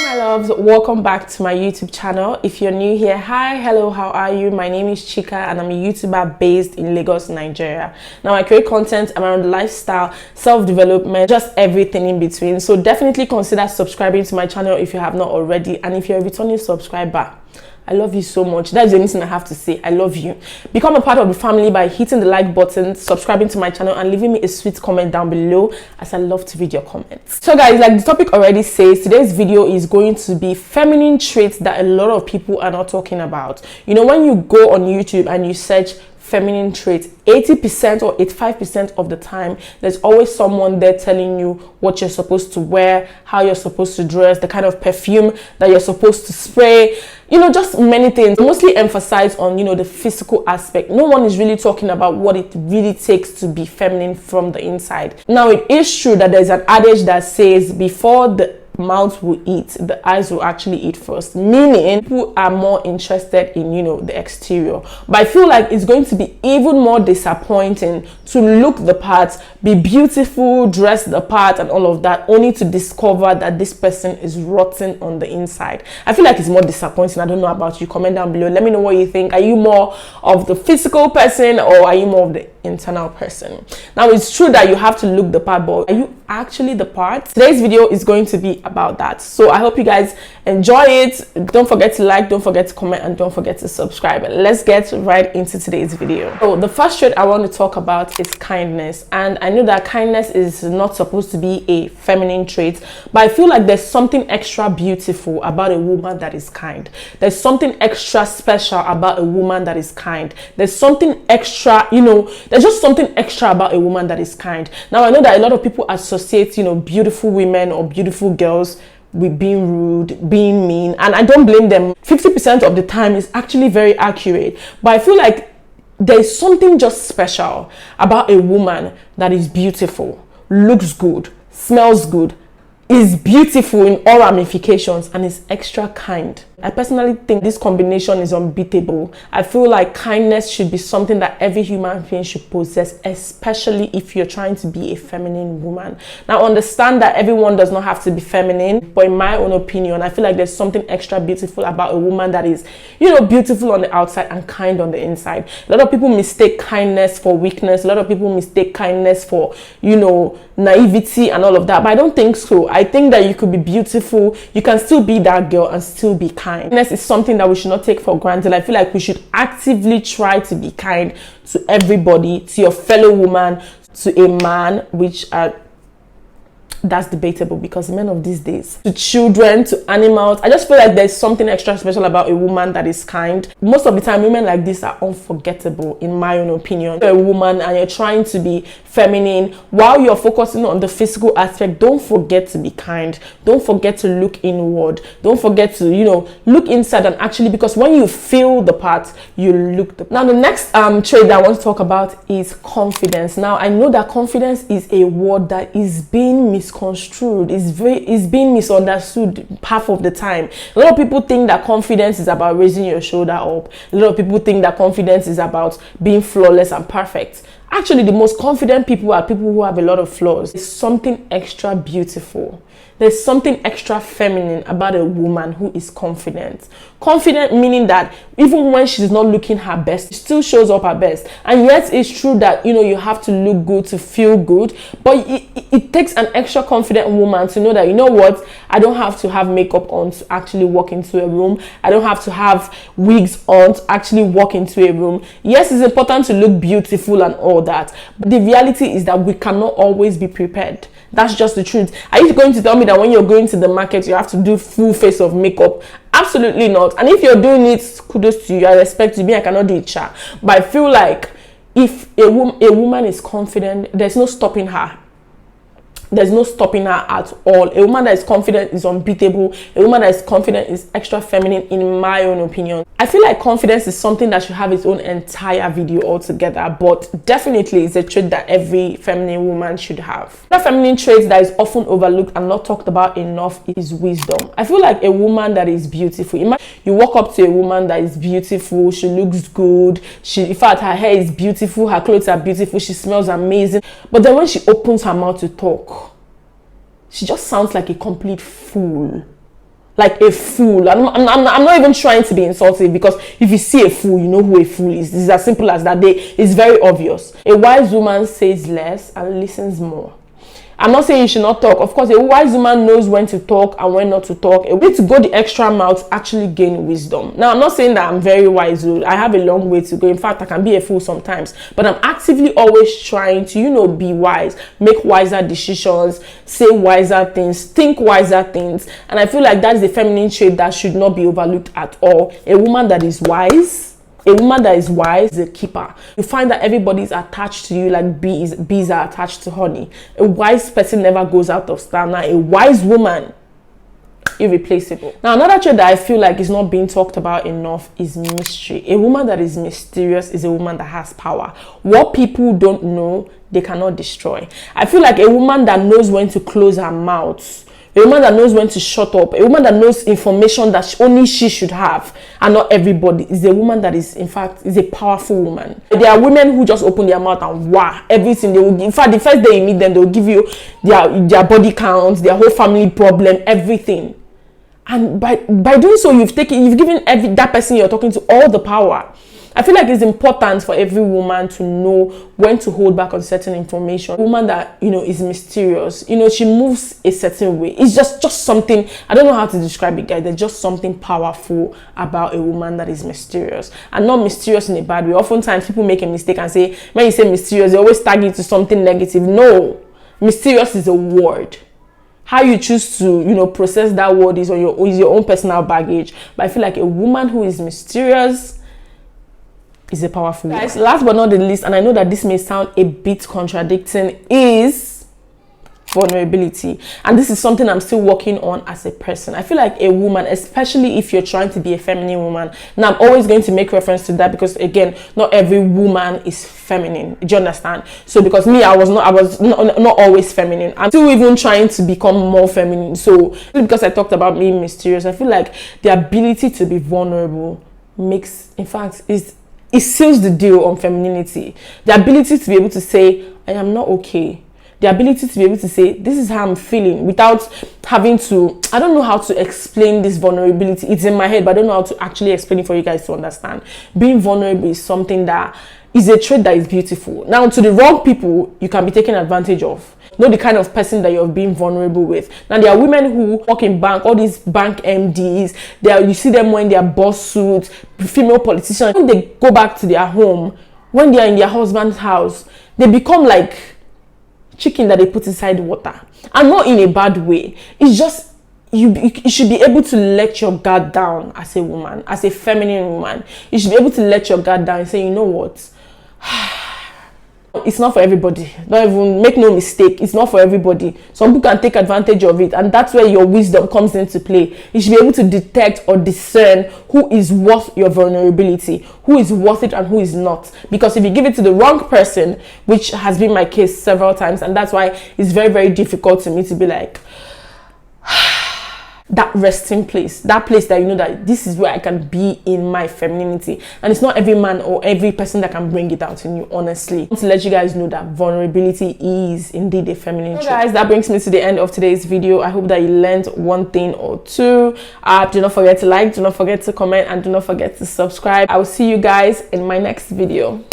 my loves, welcome back to my YouTube channel. If you're new here, hi, hello, how are you? My name is Chika and I'm a YouTuber based in Lagos, Nigeria. Now I create content around lifestyle, self-development, just everything in between. So definitely consider subscribing to my channel if you have not already, and if you're a returning subscriber, I love you so much. That's the only thing I have to say. I love you. Become a part of the family by hitting the like button, subscribing to my channel, and leaving me a sweet comment down below, as I love to read your comments. So guys, like the topic already says, today's video is going to be feminine traits that a lot of people are not talking about. You know, when you go on YouTube and you search feminine traits, 80% or 85% of the time, there's always someone there telling you what you're supposed to wear, how you're supposed to dress, the kind of perfume that you're supposed to spray, you know, just many things. Mostly emphasize on, you know, the physical aspect. No one is really talking about what it really takes to be feminine from the inside. Now, it is true that there's an adage that says before the mouth will eat, the eyes will actually eat first, meaning people are more interested in, you know, the exterior. But I feel like it's going to be even more disappointing to look the part, be beautiful, dress the part and all of that, only to discover that this person is rotten on the inside. I feel like it's more disappointing. I don't know about you. Comment down below, let me know what you think. Are you more of the physical person or are you more of the internal person? Now, it's true that you have to look the part, but are you actually the part? Today's video is going to be about that, so I hope you guys enjoy it. Don't forget to like, don't forget to comment, and don't forget to subscribe. Let's get right into today's video. So the first trait I want to talk about is kindness, and I know that kindness is not supposed to be a feminine trait, but I feel like there's something extra beautiful about a woman that is kind. There's something extra special about a woman that is kind. There's something extra, you know, there's just something extra about a woman that is kind. Now, I know that a lot of people associate, you know, beautiful women or beautiful girls with being rude, being mean, and I don't blame them. 50% of the time is actually very accurate, but I feel like there's something just special about a woman that is beautiful, looks good, smells good, is beautiful in all ramifications, and is extra kind. I personally think this combination is unbeatable. I feel like kindness should be something that every human being should possess, especially if you're trying to be a feminine woman. Now, understand that everyone does not have to be feminine, but in my own opinion, I feel like there's something extra beautiful about a woman that is, you know, beautiful on the outside and kind on the inside. A lot of people mistake kindness for weakness. A lot of people mistake kindness for, you know, naivety and all of that, but I don't think so. I think that you could be beautiful, you can still be that girl and still be kind. Kindness is something that we should not take for granted. I feel like we should actively try to be kind to everybody, to your fellow woman, to a man, which that's debatable because men of these days, to children, to animals. I just feel like there's something extra special about a woman that is kind. Most of the time, women like this are unforgettable, in my own opinion. You're a woman and you're trying to be feminine while you're focusing on the physical aspect. Don't forget to be kind. Don't forget to look inward. Don't forget to, you know, look inside and actually, because when you feel the part, you look the part. Now, the next trait that I want to talk about is confidence. Now, I know that confidence is a word that is being misconstrued, is being misunderstood half of the time. A lot of people think that confidence is about raising your shoulder up. A lot of people think that confidence is about being flawless and perfect. Actually, the most confident people are people who have a lot of flaws. There's something extra beautiful. There's something extra feminine about a woman who is confident. Confident meaning that even when she's not looking her best, she still shows up her best. And yes, it's true that, you know, you have to look good to feel good, but it takes an extra confident woman to know that, you know what, I don't have to have makeup on to actually walk into a room. I don't have to have wigs on to actually walk into a room. Yes, it's important to look beautiful and all that, but the reality is that we cannot always be prepared. That's just the truth. Are you going to tell me that when you're going to the market, you have to do full face of makeup? Absolutely not. And if you're doing it, kudos to you. I respect you. Me, I cannot do it, sha. But I feel like if a woman is confident, there's no stopping her. There's no stopping her at all. A woman that is confident is unbeatable. A woman that is confident is extra feminine, in my own opinion. I feel like confidence is something that should have its own entire video altogether, but definitely it's a trait that every feminine woman should have. The feminine trait that is often overlooked and not talked about enough is wisdom. I feel like a woman that is beautiful, imagine you walk up to a woman that is beautiful, she looks good, in fact, her hair is beautiful, her clothes are beautiful, she smells amazing, but then when she opens her mouth to talk, she just sounds like a complete fool. like a fool. I'm not even trying to be insulting, because if you see a fool, you know who a fool is. It's as simple as that. It's very obvious. A wise woman says less and listens more. I'm not saying you should not talk. Of course, a wise woman knows when to talk and when not to talk. A way to go the extra mile to actually gain wisdom. Now, I'm not saying that I'm very wise. I have a long way to go. In fact, I can be a fool sometimes. But I'm actively always trying to, be wise, make wiser decisions, say wiser things, think wiser things. And I feel like that is a feminine trait that should not be overlooked at all. A woman that is wise, is a keeper. You find that everybody's attached to you like bees are attached to honey. A wise person never goes out of style. Now, a wise woman, irreplaceable. Now, another trait that I feel like is not being talked about enough is mystery. A woman that is mysterious is a woman that has power. What people don't know, they cannot destroy. I feel like a woman that knows when to close her mouth, a woman that knows when to shut up, a woman that knows information that only she should have and not everybody, is a woman that is, in fact, is a powerful woman. There are women who just open their mouth and everything they will give. In fact, the first day you meet them, they will give you their body counts, their whole family problem, everything. And by doing so, you've given that person you're talking to all the power. I feel like it's important for every woman to know when to hold back on certain information. A woman that, is mysterious, she moves a certain way. It's just something, I don't know how to describe it, guys. There's just something powerful about a woman that is mysterious. And not mysterious in a bad way. Oftentimes, people make a mistake and say, when you say mysterious, they always tag it to something negative. No, mysterious is a word. How you choose to, process that word is your own personal baggage. But I feel like a woman who is mysterious is a powerful woman. Guys, last but not the least, and I know that this may sound a bit contradicting, is vulnerability. And this is something I'm still working on as a person. I feel like a woman, especially if you're trying to be a feminine woman, now I'm always going to make reference to that because, again, not every woman is feminine. Do you understand? So because me, I was not always feminine. I'm still even trying to become more feminine. So because I talked about being mysterious, I feel like the ability to be vulnerable it seals the deal on femininity. The ability to be able to say, I am not okay. The ability to be able to say, this is how I'm feeling, without having to, I don't know how to explain this vulnerability. It's in my head, but I don't know how to actually explain it for you guys to understand. Being vulnerable is something that is a trait that is beautiful. Now, to the wrong people, you can be taken advantage of. Know the kind of person that you're being vulnerable with. Now, there are women who work in bank, all these bank MDs, you see them wearing their boss suits, female politicians. When they go back to their home, when they are in their husband's house, they become like chicken that they put inside water. And not in a bad way. It's just, you should be able to let your guard down as a woman, as a feminine woman. You should be able to let your guard down and say, you know what? It's not for everybody. Don't even make no mistake. It's not for everybody. Some people can take advantage of it, and that's where your wisdom comes into play. You should be able to detect or discern who is worth your vulnerability, who is worth it and who is not. Because if you give it to the wrong person, which has been my case several times, and that's why it's very, very difficult to me to be like, that resting place, that place that that this is where I can be in my femininity. And it's not every man or every person that can bring it out in you, honestly. I want to let you guys know that vulnerability is indeed a feminine trait. Guys, that brings me to the end of today's video. I hope that you learned one thing or two. Do not forget to like, do not forget to comment, and do not forget to subscribe. I will see you guys in my next video.